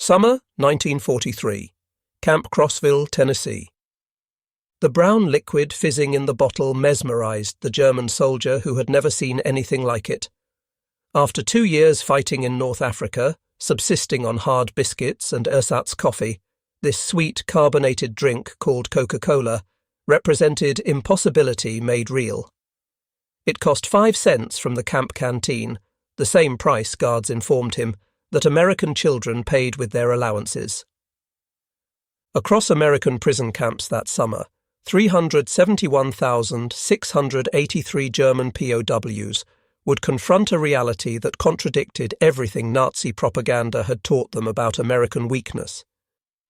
Summer 1943. Camp Crossville, Tennessee. The brown liquid fizzing in the bottle mesmerized the German soldier who had never seen anything like it. After 2 years fighting in North Africa, subsisting on hard biscuits and ersatz coffee, this sweet carbonated drink called Coca-Cola represented impossibility made real. It cost 5 cents from the camp canteen, the same price, guards informed him, that American children paid with their allowances. Across American prison camps that summer, 371,683 German POWs would confront a reality that contradicted everything Nazi propaganda had taught them about American weakness.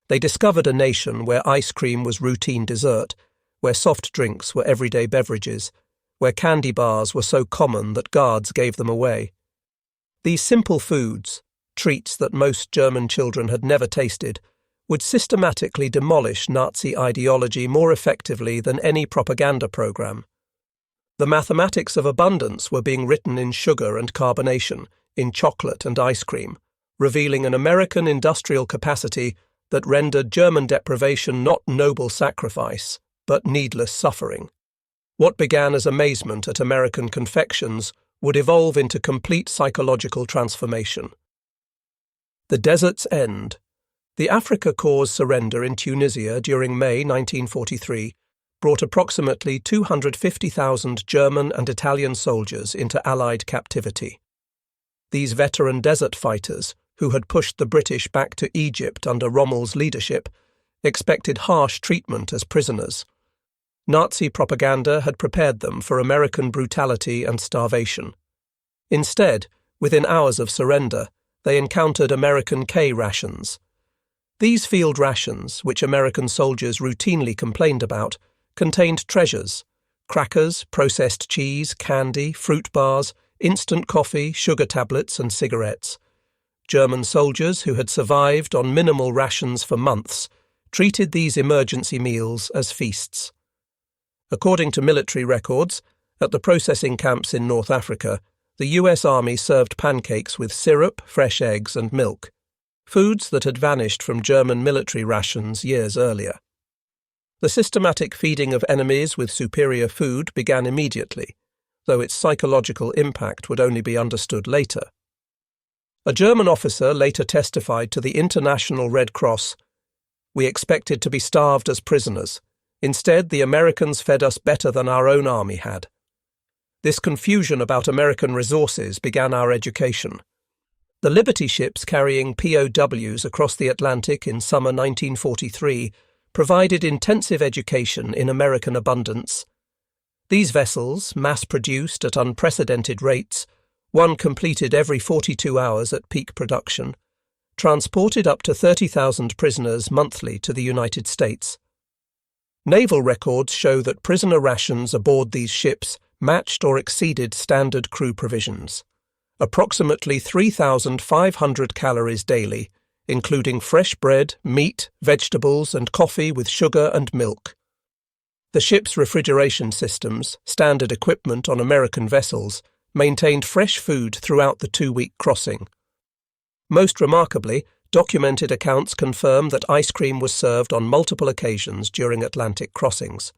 They discovered a nation where ice cream was routine dessert, where soft drinks were everyday beverages, where candy bars were so common that guards gave them away. These simple foods, treats that most German children had never tasted, would systematically demolish Nazi ideology more effectively than any propaganda program. The mathematics of abundance were being written in sugar and carbonation, in chocolate and ice cream, revealing an American industrial capacity that rendered German deprivation not noble sacrifice, but needless suffering. What began as amazement at American confections would evolve into complete psychological transformation. The desert's end. The Afrika Korps' surrender in Tunisia during May 1943 brought approximately 250,000 German and Italian soldiers into Allied captivity. These veteran desert fighters, who had pushed the British back to Egypt under Rommel's leadership, expected harsh treatment as prisoners. Nazi propaganda had prepared them for American brutality and starvation. Instead, within hours of surrender, they encountered American K rations. These field rations, which American soldiers routinely complained about, contained treasures: crackers, processed cheese, candy, fruit bars, instant coffee, sugar tablets, and cigarettes. German soldiers who had survived on minimal rations for months treated these emergency meals as feasts. According to military records, at the processing camps in North Africa, the US Army served pancakes with syrup, fresh eggs, and milk, foods that had vanished from German military rations years earlier. The systematic feeding of enemies with superior food began immediately, though its psychological impact would only be understood later. A German officer later testified to the International Red Cross, "We expected to be starved as prisoners. Instead, the Americans fed us better than our own army had." This confusion about American resources began our education. The Liberty ships carrying POWs across the Atlantic in summer 1943 provided intensive education in American abundance. These vessels, mass-produced at unprecedented rates, one completed every 42 hours at peak production, transported up to 30,000 prisoners monthly to the United States. Naval records show that prisoner rations aboard these ships matched or exceeded standard crew provisions. Approximately 3,500 calories daily, including fresh bread, meat, vegetables, and coffee with sugar and milk. The ship's refrigeration systems, standard equipment on American vessels, maintained fresh food throughout the 2-week crossing. Most remarkably, documented accounts confirm that ice cream was served on multiple occasions during Atlantic crossings.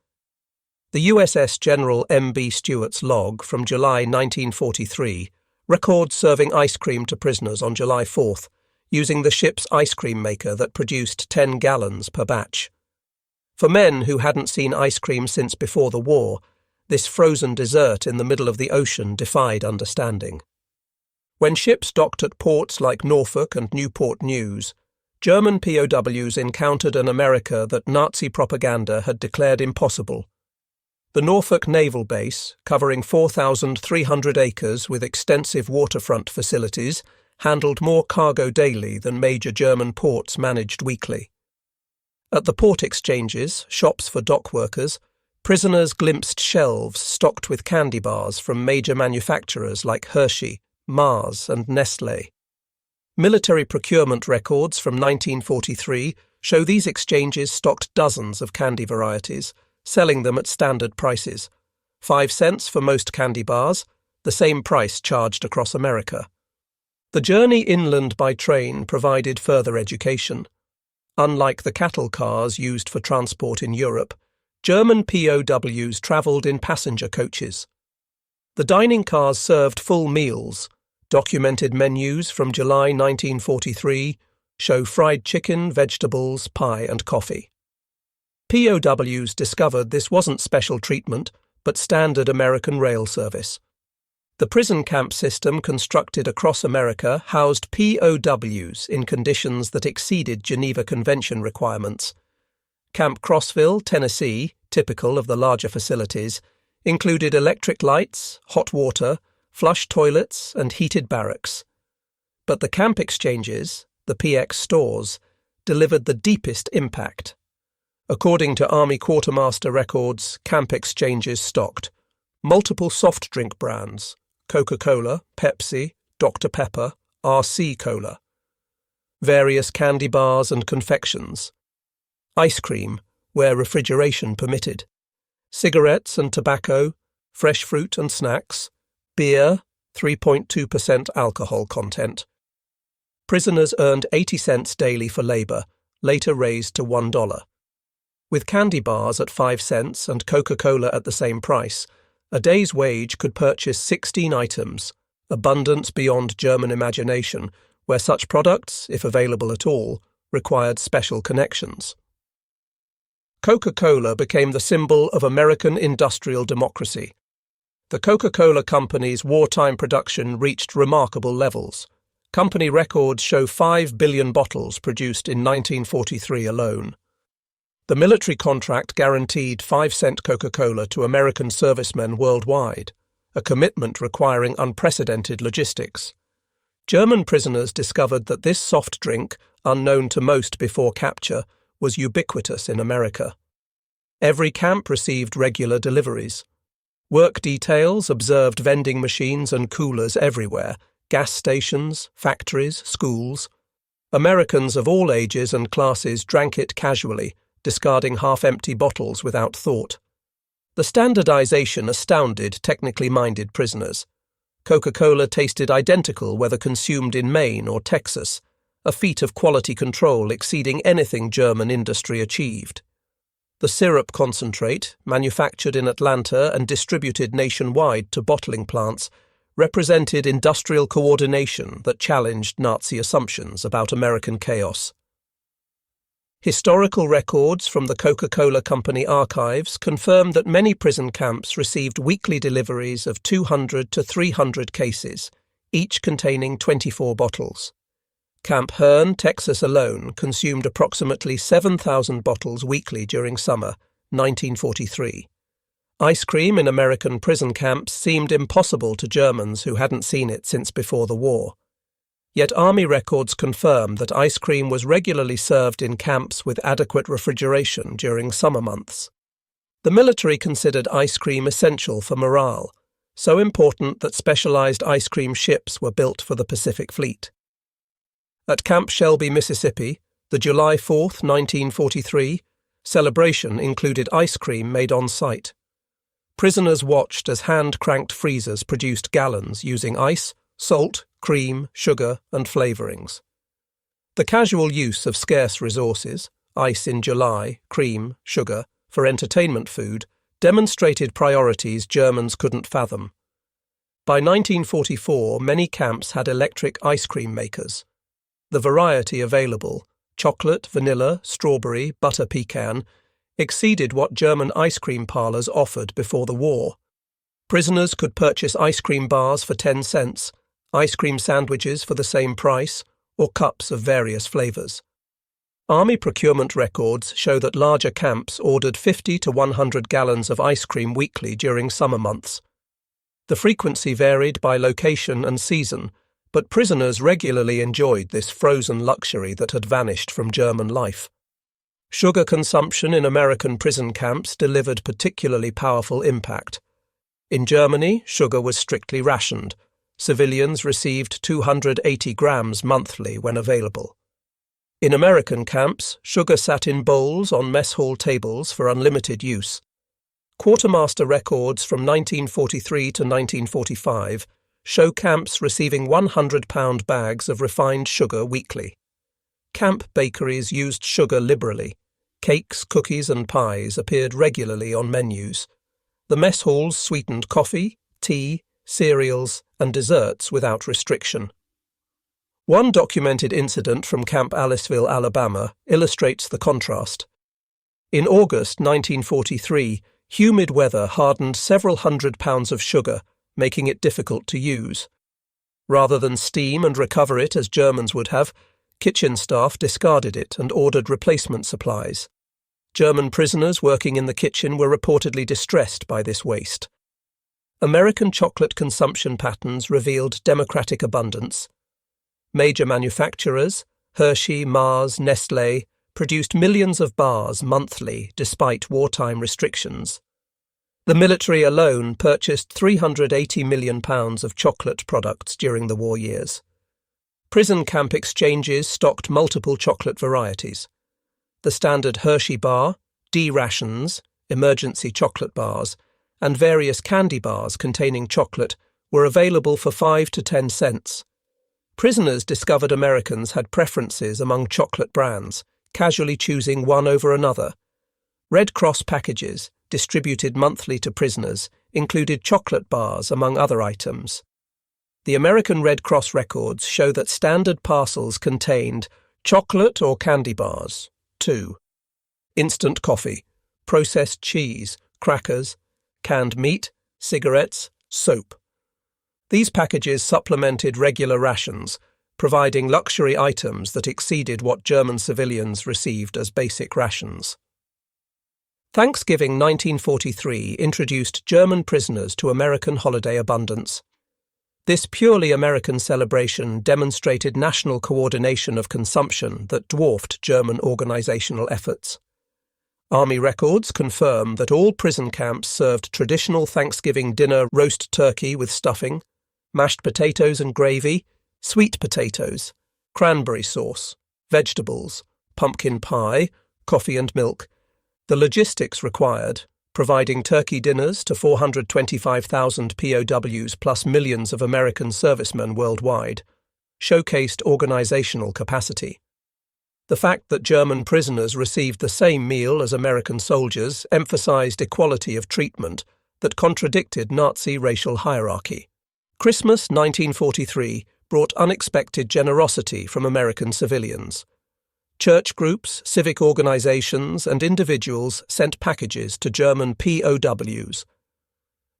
The USS General M.B. Stewart's log from July 1943 records serving ice cream to prisoners on July 4th, using the ship's ice cream maker that produced 10 gallons per batch. For men who hadn't seen ice cream since before the war, this frozen dessert in the middle of the ocean defied understanding. When ships docked at ports like Norfolk and Newport News, German POWs encountered an America that Nazi propaganda had declared impossible. The Norfolk Naval Base, covering 4,300 acres with extensive waterfront facilities, handled more cargo daily than major German ports managed weekly. At the port exchanges, shops for dock workers, prisoners glimpsed shelves stocked with candy bars from major manufacturers like Hershey, Mars, and Nestlé. Military procurement records from 1943 show these exchanges stocked dozens of candy varieties, selling them at standard prices, 5 cents for most candy bars, the same price charged across America. The journey inland by train provided further education. Unlike the cattle cars used for transport in Europe, German POWs travelled in passenger coaches. The dining cars served full meals. Documented menus from July 1943 show fried chicken, vegetables, pie and coffee. POWs discovered this wasn't special treatment, but standard American rail service. The prison camp system constructed across America housed POWs in conditions that exceeded Geneva Convention requirements. Camp Crossville, Tennessee, typical of the larger facilities, included electric lights, hot water, flush toilets, and heated barracks. But the camp exchanges, the PX stores, delivered the deepest impact. According to Army Quartermaster records, camp exchanges stocked multiple soft drink brands, Coca-Cola, Pepsi, Dr. Pepper, RC Cola, various candy bars and confections, ice cream, where refrigeration permitted, cigarettes and tobacco, fresh fruit and snacks, beer, 3.2% alcohol content. Prisoners earned 80 cents daily for labour, later raised to $1. With candy bars at 5 cents and Coca-Cola at the same price, a day's wage could purchase 16 items, abundance beyond German imagination, where such products, if available at all, required special connections. Coca-Cola became the symbol of American industrial democracy. The Coca-Cola Company's wartime production reached remarkable levels. Company records show 5 billion bottles produced in 1943 alone. The military contract guaranteed 5-cent Coca-Cola to American servicemen worldwide, a commitment requiring unprecedented logistics. German prisoners discovered that this soft drink, unknown to most before capture, was ubiquitous in America. Every camp received regular deliveries. Work details observed vending machines and coolers everywhere, gas stations, factories, schools. Americans of all ages and classes drank it casually, discarding half-empty bottles without thought. The standardization astounded technically minded prisoners. Coca-Cola tasted identical whether consumed in Maine or Texas, a feat of quality control exceeding anything German industry achieved. The syrup concentrate, manufactured in Atlanta and distributed nationwide to bottling plants, represented industrial coordination that challenged Nazi assumptions about American chaos. Historical records from the Coca-Cola Company archives confirm that many prison camps received weekly deliveries of 200 to 300 cases, each containing 24 bottles. Camp Hearn, Texas alone consumed approximately 7,000 bottles weekly during summer, 1943. Ice cream in American prison camps seemed impossible to Germans who hadn't seen it since before the war. Yet Army records confirm that ice cream was regularly served in camps with adequate refrigeration during summer months. The military considered ice cream essential for morale, so important that specialized ice cream ships were built for the Pacific Fleet. At Camp Shelby, Mississippi, the July 4, 1943, celebration included ice cream made on site. Prisoners watched as hand-cranked freezers produced gallons using ice, salt, cream, sugar, and flavorings. The casual use of scarce resources, ice in July, cream, sugar, for entertainment food, demonstrated priorities Germans couldn't fathom. By 1944, many camps had electric ice cream makers. The variety available, chocolate, vanilla, strawberry, butter pecan, exceeded what German ice cream parlours offered before the war. Prisoners could purchase ice cream bars for 10 cents, ice cream sandwiches for the same price, or cups of various flavours. Army procurement records show that larger camps ordered 50 to 100 gallons of ice cream weekly during summer months. The frequency varied by location and season, but prisoners regularly enjoyed this frozen luxury that had vanished from German life. Sugar consumption in American prison camps delivered particularly powerful impact. In Germany, sugar was strictly rationed. Civilians received 280 grams monthly when available. In American camps, sugar sat in bowls on mess hall tables for unlimited use. Quartermaster records from 1943 to 1945 show camps receiving 100-pound bags of refined sugar weekly. Camp bakeries used sugar liberally. Cakes, cookies and pies appeared regularly on menus. The mess halls sweetened coffee, tea, cereals and desserts without restriction. One documented incident from Camp Aliceville, Alabama, illustrates the contrast. In August 1943, humid weather hardened several hundred pounds of sugar, making it difficult to use. Rather than steam and recover it as Germans would have, kitchen staff discarded it and ordered replacement supplies. German prisoners working in the kitchen were reportedly distressed by this waste. American chocolate consumption patterns revealed democratic abundance. Major manufacturers, Hershey, Mars, Nestlé, produced millions of bars monthly despite wartime restrictions. The military alone purchased £380 million of chocolate products during the war years. Prison camp exchanges stocked multiple chocolate varieties. The standard Hershey bar, D rations, emergency chocolate bars, and various candy bars containing chocolate were available for 5 to 10 cents. Prisoners discovered Americans had preferences among chocolate brands, casually choosing one over another. Red Cross packages, distributed monthly to prisoners, included chocolate bars among other items. The American Red Cross records show that standard parcels contained chocolate or candy bars, 2, instant coffee, processed cheese, crackers, canned meat, cigarettes, soap. These packages supplemented regular rations, providing luxury items that exceeded what German civilians received as basic rations. Thanksgiving 1943 introduced German prisoners to American holiday abundance. This purely American celebration demonstrated national coordination of consumption that dwarfed German organizational efforts. Army records confirm that all prison camps served traditional Thanksgiving dinner: roast turkey with stuffing, mashed potatoes and gravy, sweet potatoes, cranberry sauce, vegetables, pumpkin pie, coffee and milk. The logistics required, providing turkey dinners to 425,000 POWs plus millions of American servicemen worldwide, showcased organizational capacity. The fact that German prisoners received the same meal as American soldiers emphasized equality of treatment that contradicted Nazi racial hierarchy. Christmas 1943 brought unexpected generosity from American civilians. Church groups, civic organizations, and individuals sent packages to German POWs.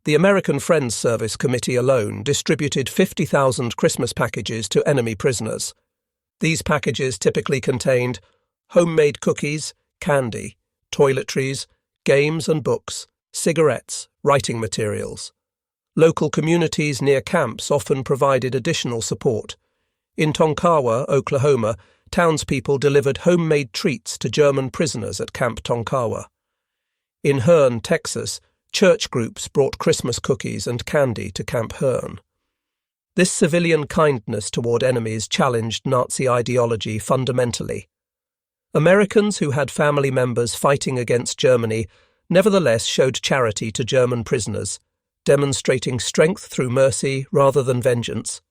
The American Friends Service Committee alone distributed 50,000 Christmas packages to enemy prisoners. These packages typically contained homemade cookies, candy, toiletries, games and books, cigarettes, writing materials. Local communities near camps often provided additional support. In Tonkawa, Oklahoma, townspeople delivered homemade treats to German prisoners at Camp Tonkawa. In Hearne, Texas, church groups brought Christmas cookies and candy to Camp Hearne. This civilian kindness toward enemies challenged Nazi ideology fundamentally. Americans who had family members fighting against Germany nevertheless showed charity to German prisoners, demonstrating strength through mercy rather than vengeance.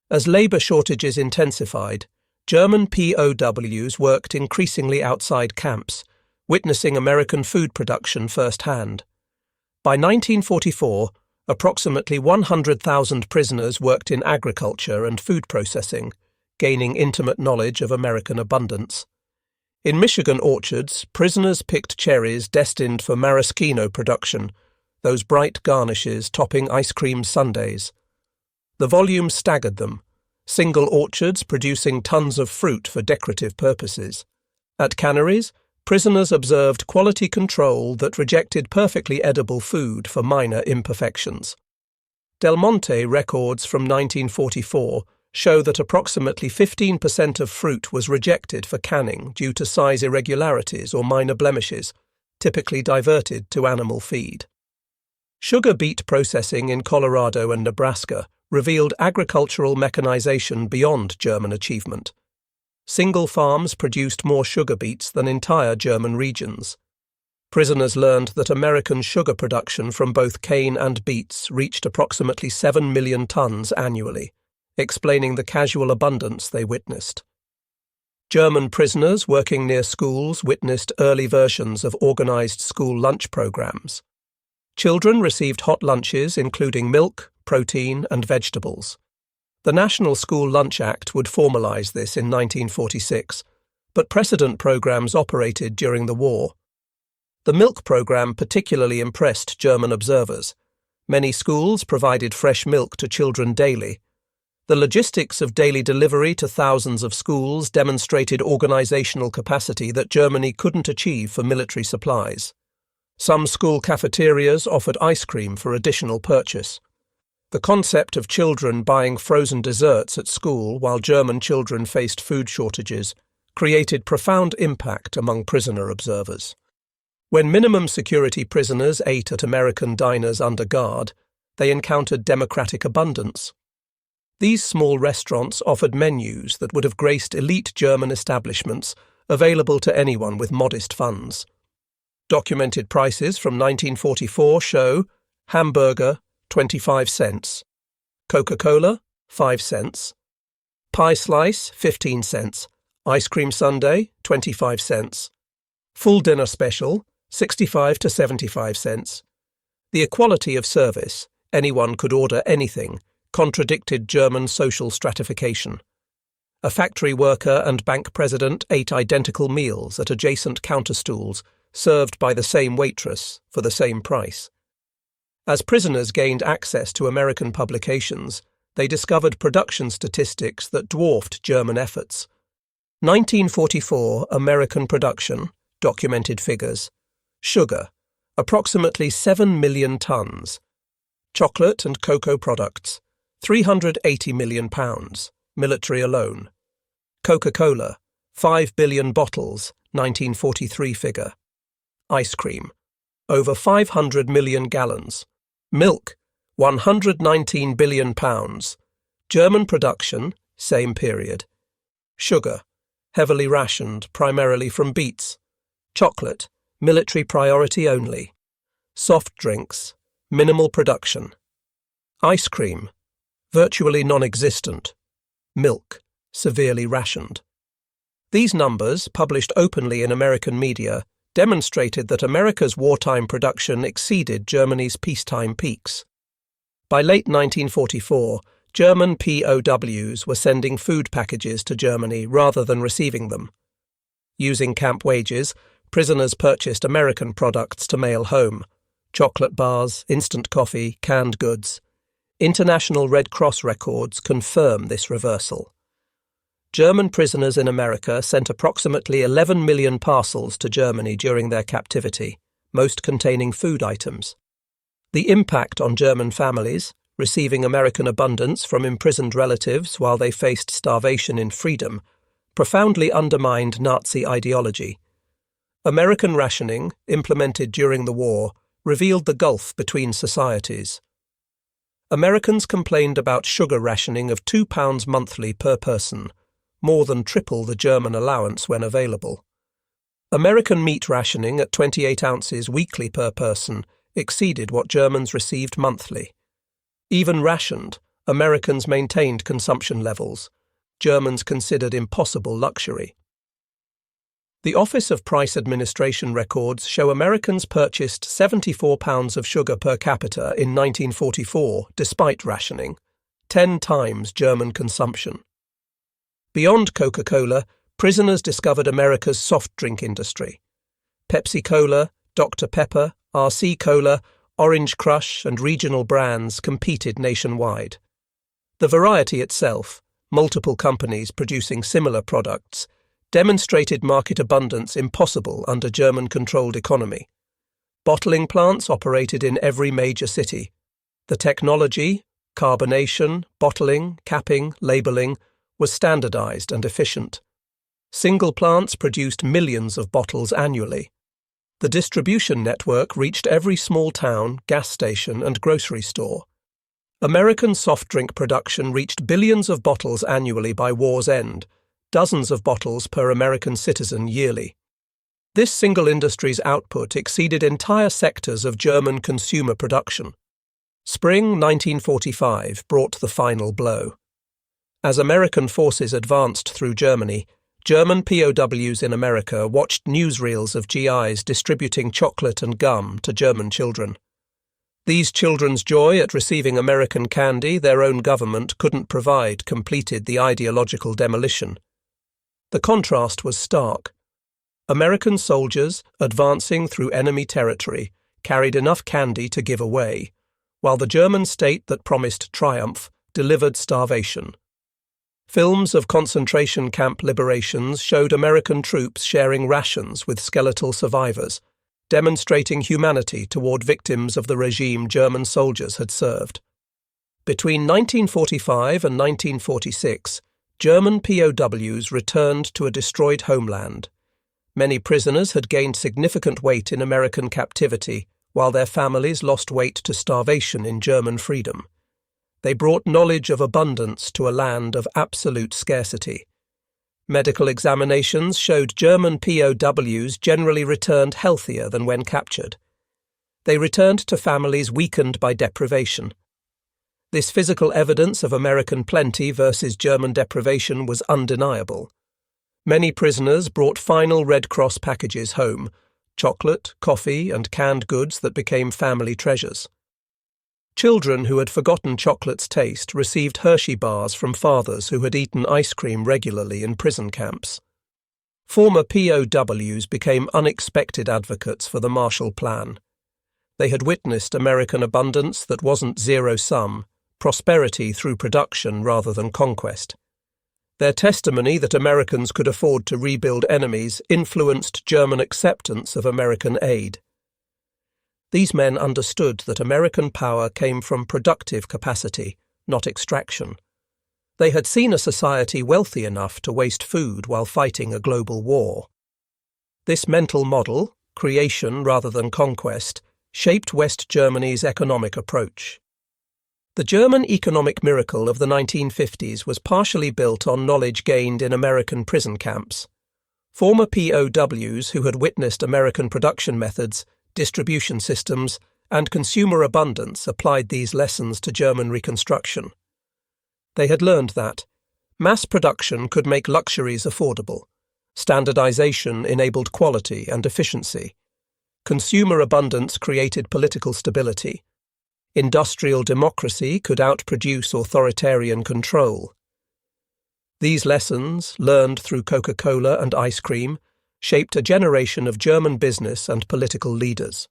As labor shortages intensified, German POWs worked increasingly outside camps, witnessing American food production firsthand. By 1944, approximately 100,000 prisoners worked in agriculture and food processing, gaining intimate knowledge of American abundance. In Michigan orchards, prisoners picked cherries destined for maraschino production, those bright garnishes topping ice cream sundaes. The volume staggered them, single orchards producing tons of fruit for decorative purposes. At canneries, prisoners observed quality control that rejected perfectly edible food for minor imperfections. Del Monte records from 1944 show that approximately 15% of fruit was rejected for canning due to size irregularities or minor blemishes, typically diverted to animal feed. Sugar beet processing in Colorado and Nebraska revealed agricultural mechanization beyond German achievement. Single farms produced more sugar beets than entire German regions. Prisoners learned that American sugar production from both cane and beets reached approximately 7 million tons annually, explaining the casual abundance they witnessed. German prisoners working near schools witnessed early versions of organized school lunch programs. Children received hot lunches including milk, protein, and vegetables. The National School Lunch Act would formalize this in 1946, but precedent programs operated during the war. The milk program particularly impressed German observers. Many schools provided fresh milk to children daily. The logistics of daily delivery to thousands of schools demonstrated organizational capacity that Germany couldn't achieve for military supplies. Some school cafeterias offered ice cream for additional purchase. The concept of children buying frozen desserts at school while German children faced food shortages created profound impact among prisoner observers. When minimum security prisoners ate at American diners under guard, they encountered democratic abundance. These small restaurants offered menus that would have graced elite German establishments, available to anyone with modest funds. Documented prices from 1944 show hamburger, 25 cents, Coca-Cola, 5 cents, pie slice, 15 cents, ice cream sundae, 25 cents, full dinner special, 65 to 75 cents. The equality of service, anyone could order anything, contradicted German social stratification. A factory worker and bank president ate identical meals at adjacent counterstools, served by the same waitress for the same price. As prisoners gained access to American publications, they discovered production statistics that dwarfed German efforts. 1944 American production, documented figures. Sugar, approximately 7 million tons. Chocolate and cocoa products, 380 million pounds, military alone. Coca-Cola, 5 billion bottles, 1943 figure. Ice cream, over 500 million gallons. Milk, 119 billion pounds. German production, same period. Sugar, heavily rationed, primarily from beets. Chocolate, military priority only. Soft drinks, minimal production. Ice cream, virtually non-existent. Milk, severely rationed. These numbers, published openly in American media, demonstrated that America's wartime production exceeded Germany's peacetime peaks. By late 1944, German POWs were sending food packages to Germany rather than receiving them. Using camp wages, prisoners purchased American products to mail home: chocolate bars, instant coffee, canned goods. International Red Cross records confirm this reversal. German prisoners in America sent approximately 11 million parcels to Germany during their captivity, most containing food items. The impact on German families, receiving American abundance from imprisoned relatives while they faced starvation in freedom, profoundly undermined Nazi ideology. American rationing, implemented during the war, revealed the gulf between societies. Americans complained about sugar rationing of £2 monthly per person, more than triple the German allowance when available. American meat rationing at 28 ounces weekly per person exceeded what Germans received monthly. Even rationed, Americans maintained consumption levels. Germans considered impossible luxury. The Office of Price Administration records show Americans purchased 74 pounds of sugar per capita in 1944 despite rationing, 10 times German consumption. Beyond Coca-Cola, prisoners discovered America's soft drink industry. Pepsi-Cola, Dr. Pepper, RC Cola, Orange Crush and regional brands competed nationwide. The variety itself, multiple companies producing similar products, demonstrated market abundance impossible under German-controlled economy. Bottling plants operated in every major city. The technology, carbonation, bottling, capping, labelling, was standardized and efficient. Single plants produced millions of bottles annually. The distribution network reached every small town, gas station, and grocery store. American soft drink production reached billions of bottles annually by war's end, dozens of bottles per American citizen yearly. This single industry's output exceeded entire sectors of German consumer production. Spring 1945 brought the final blow. As American forces advanced through Germany, German POWs in America watched newsreels of GIs distributing chocolate and gum to German children. These children's joy at receiving American candy their own government couldn't provide completed the ideological demolition. The contrast was stark. American soldiers, advancing through enemy territory, carried enough candy to give away, while the German state that promised triumph delivered starvation. Films of concentration camp liberations showed American troops sharing rations with skeletal survivors, demonstrating humanity toward victims of the regime German soldiers had served. Between 1945 and 1946, German POWs returned to a destroyed homeland. Many prisoners had gained significant weight in American captivity, while their families lost weight to starvation in German freedom. They brought knowledge of abundance to a land of absolute scarcity. Medical examinations showed German POWs generally returned healthier than when captured. They returned to families weakened by deprivation. This physical evidence of American plenty versus German deprivation was undeniable. Many prisoners brought final Red Cross packages home, chocolate, coffee, and canned goods that became family treasures. Children who had forgotten chocolate's taste received Hershey bars from fathers who had eaten ice cream regularly in prison camps. Former POWs became unexpected advocates for the Marshall Plan. They had witnessed American abundance that wasn't zero-sum, prosperity through production rather than conquest. Their testimony that Americans could afford to rebuild enemies influenced German acceptance of American aid. These men understood that American power came from productive capacity, not extraction. They had seen a society wealthy enough to waste food while fighting a global war. This mental model, creation rather than conquest, shaped West Germany's economic approach. The German economic miracle of the 1950s was partially built on knowledge gained in American prison camps. Former POWs who had witnessed American production methods, distribution systems, and consumer abundance applied these lessons to German reconstruction. They had learned that mass production could make luxuries affordable, standardization enabled quality and efficiency, consumer abundance created political stability, industrial democracy could outproduce authoritarian control. These lessons, learned through Coca-Cola and ice cream, shaped a generation of German business and political leaders.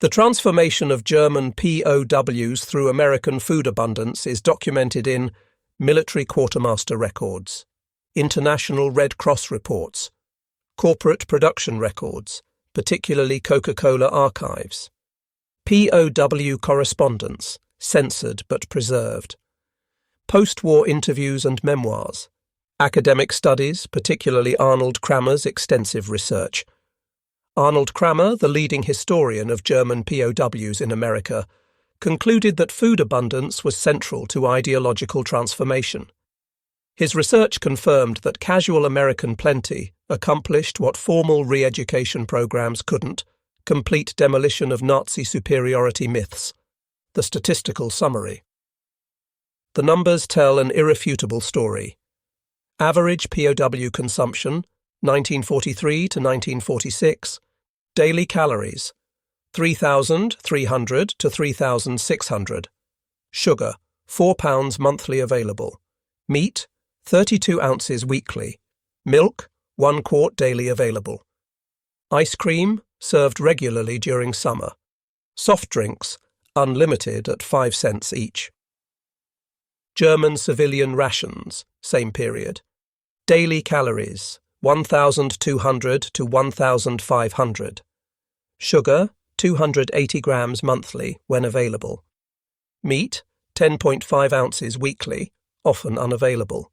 The transformation of German POWs through American food abundance is documented in military quartermaster records, international Red Cross reports, corporate production records, particularly Coca-Cola archives, POW correspondence, censored but preserved, post-war interviews and memoirs, academic studies, particularly Arnold Krammer's extensive research. Arnold Krammer, the leading historian of German POWs in America, concluded that food abundance was central to ideological transformation. His research confirmed that casual American plenty accomplished what formal re-education programs couldn't: complete demolition of Nazi superiority myths. The statistical summary. The numbers tell an irrefutable story. Average POW consumption, 1943 to 1946, daily calories, 3,300 to 3,600. Sugar, 4 pounds monthly available. Meat, 32 ounces weekly. Milk, 1 quart daily available. Ice cream, served regularly during summer. Soft drinks, unlimited at 5 cents each. German civilian rations, same period. Daily calories, 1,200 to 1,500. Sugar, 280 grams monthly when available. Meat, 10.5 ounces weekly, often unavailable.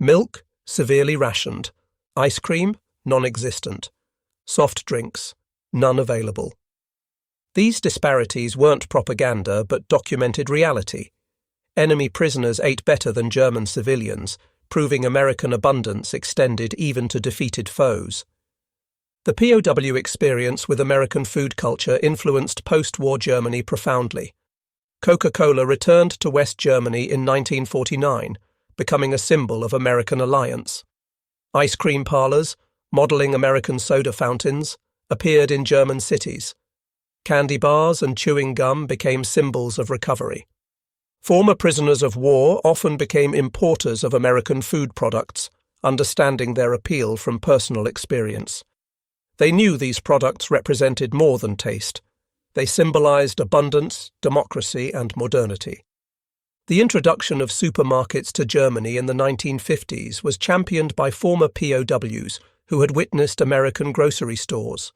Milk, severely rationed. Ice cream, non-existent. Soft drinks, none available. These disparities weren't propaganda but documented reality. Enemy prisoners ate better than German civilians, proving American abundance extended even to defeated foes. The POW experience with American food culture influenced post-war Germany profoundly. Coca-Cola returned to West Germany in 1949, becoming a symbol of American alliance. Ice cream parlors, modeling American soda fountains, appeared in German cities. Candy bars and chewing gum became symbols of recovery. Former prisoners of war often became importers of American food products, understanding their appeal from personal experience. They knew these products represented more than taste. They symbolized abundance, democracy, and modernity. The introduction of supermarkets to Germany in the 1950s was championed by former POWs who had witnessed American grocery stores.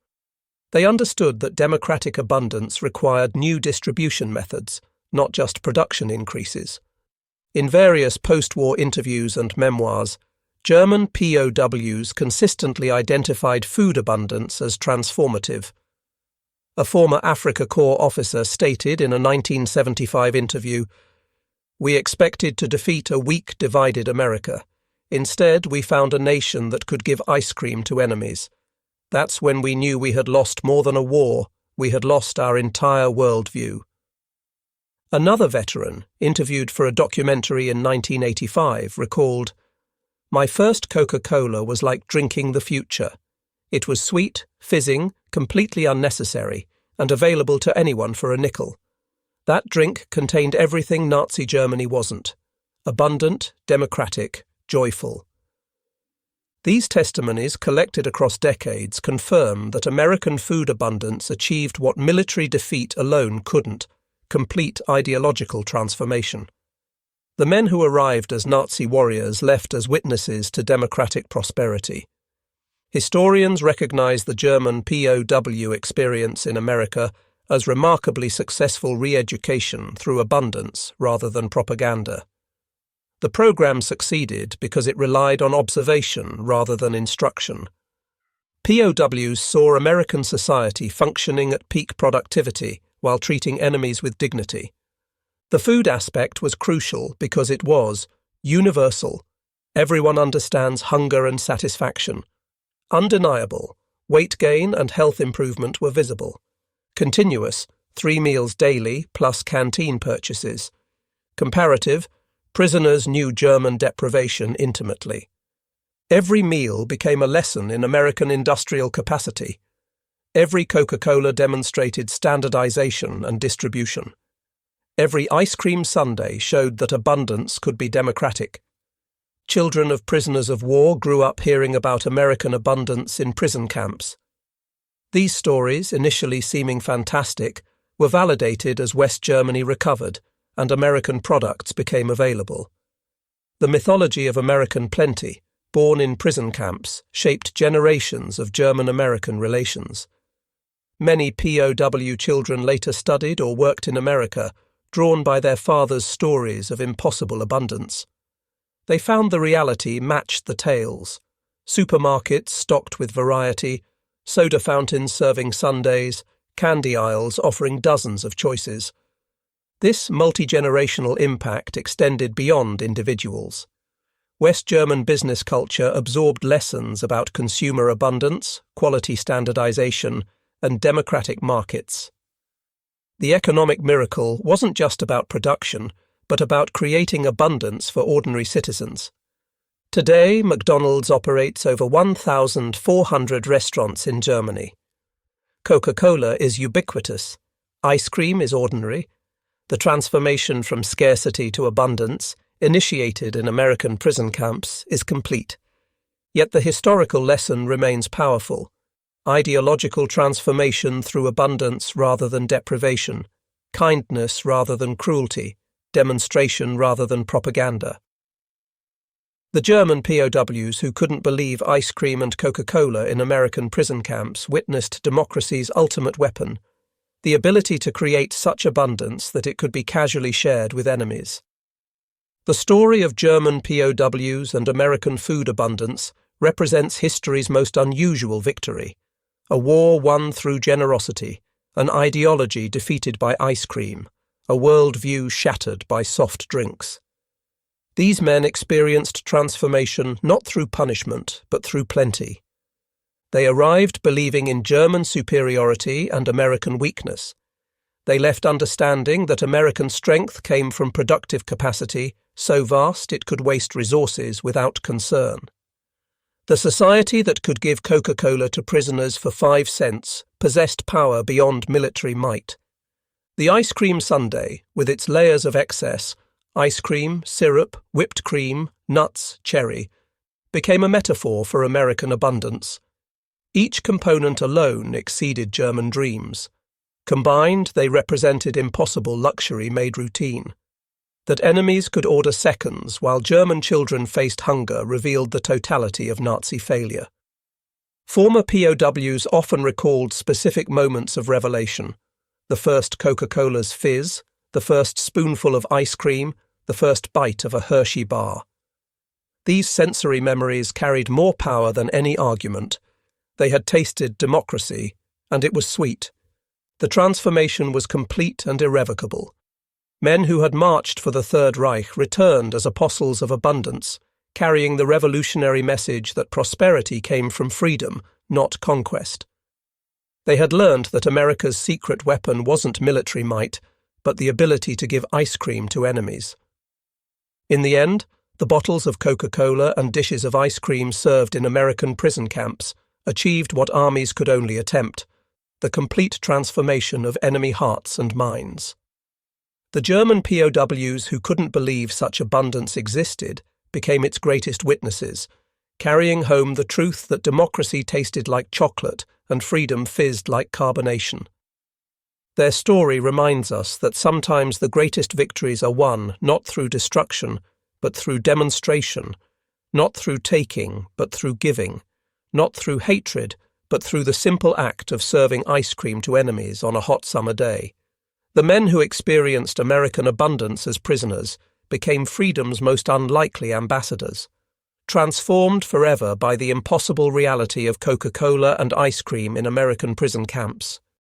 They understood that democratic abundance required new distribution methods, not just production increases. In various post-war interviews and memoirs, German POWs consistently identified food abundance as transformative. A former Afrika Korps officer stated in a 1975 interview, "We expected to defeat a weak, divided America. Instead, we found a nation that could give ice cream to enemies. That's when we knew we had lost more than a war, we had lost our entire worldview." Another veteran, interviewed for a documentary in 1985, recalled, "My first Coca-Cola was like drinking the future. It was sweet, fizzing, completely unnecessary, and available to anyone for a nickel. That drink contained everything Nazi Germany wasn't: abundant, democratic, joyful." These testimonies, collected across decades, confirm that American food abundance achieved what military defeat alone couldn't: complete ideological transformation. The men who arrived as Nazi warriors left as witnesses to democratic prosperity. Historians recognize the German POW experience in America as remarkably successful re-education through abundance rather than propaganda. The program succeeded because it relied on observation rather than instruction. POWs saw American society functioning at peak productivity while treating enemies with dignity. The food aspect was crucial because it was universal. Everyone understands hunger and satisfaction. Undeniable. Weight gain and health improvement were visible. Continuous. 3 meals daily plus canteen purchases. Comparative. Prisoners knew German deprivation intimately. Every meal became a lesson in American industrial capacity. Every Coca-Cola demonstrated standardization and distribution. Every ice cream sundae showed that abundance could be democratic. Children of prisoners of war grew up hearing about American abundance in prison camps. These stories, initially seeming fantastic, were validated as West Germany recovered and American products became available. The mythology of American plenty, born in prison camps, shaped generations of German-American relations. Many POW children later studied or worked in America, drawn by their fathers' stories of impossible abundance. They found the reality matched the tales: supermarkets stocked with variety, soda fountains serving sundaes, candy aisles offering dozens of choices. This multi-generational impact extended beyond individuals. West German business culture absorbed lessons about consumer abundance, quality standardization, and democratic markets. The economic miracle wasn't just about production, but about creating abundance for ordinary citizens. Today, McDonald's operates over 1,400 restaurants in Germany. Coca-Cola is ubiquitous. Ice cream is ordinary. The transformation from scarcity to abundance, initiated in American prison camps, is complete. Yet the historical lesson remains powerful: ideological transformation through abundance rather than deprivation, kindness rather than cruelty, demonstration rather than propaganda. The German POWs who couldn't believe ice cream and Coca-Cola in American prison camps witnessed democracy's ultimate weapon: the ability to create such abundance that it could be casually shared with enemies. The story of German POWs and American food abundance represents history's most unusual victory: a war won through generosity, an ideology defeated by ice cream, a worldview shattered by soft drinks. These men experienced transformation not through punishment, but through plenty. They arrived believing in German superiority and American weakness. They left understanding that American strength came from productive capacity so vast it could waste resources without concern. The society that could give Coca-Cola to prisoners for 5 cents possessed power beyond military might. The ice cream sundae, with its layers of excess, ice cream, syrup, whipped cream, nuts, cherry, became a metaphor for American abundance. Each component alone exceeded German dreams. Combined, they represented impossible luxury made routine. That enemies could order seconds while German children faced hunger revealed the totality of Nazi failure. Former POWs often recalled specific moments of revelation: the first Coca-Cola's fizz, the first spoonful of ice cream, the first bite of a Hershey bar. These sensory memories carried more power than any argument. They had tasted democracy, and it was sweet. The transformation was complete and irrevocable. Men who had marched for the Third Reich returned as apostles of abundance, carrying the revolutionary message that prosperity came from freedom, not conquest. They had learned that America's secret weapon wasn't military might, but the ability to give ice cream to enemies. In the end, the bottles of Coca-Cola and dishes of ice cream served in American prison camps achieved what armies could only attempt: the complete transformation of enemy hearts and minds. The German POWs who couldn't believe such abundance existed became its greatest witnesses, carrying home the truth that democracy tasted like chocolate and freedom fizzed like carbonation. Their story reminds us that sometimes the greatest victories are won not through destruction, but through demonstration, not through taking, but through giving, not through hatred, but through the simple act of serving ice cream to enemies on a hot summer day. The men who experienced American abundance as prisoners became freedom's most unlikely ambassadors. Transformed forever by the impossible reality of Coca-Cola and ice cream in American prison camps,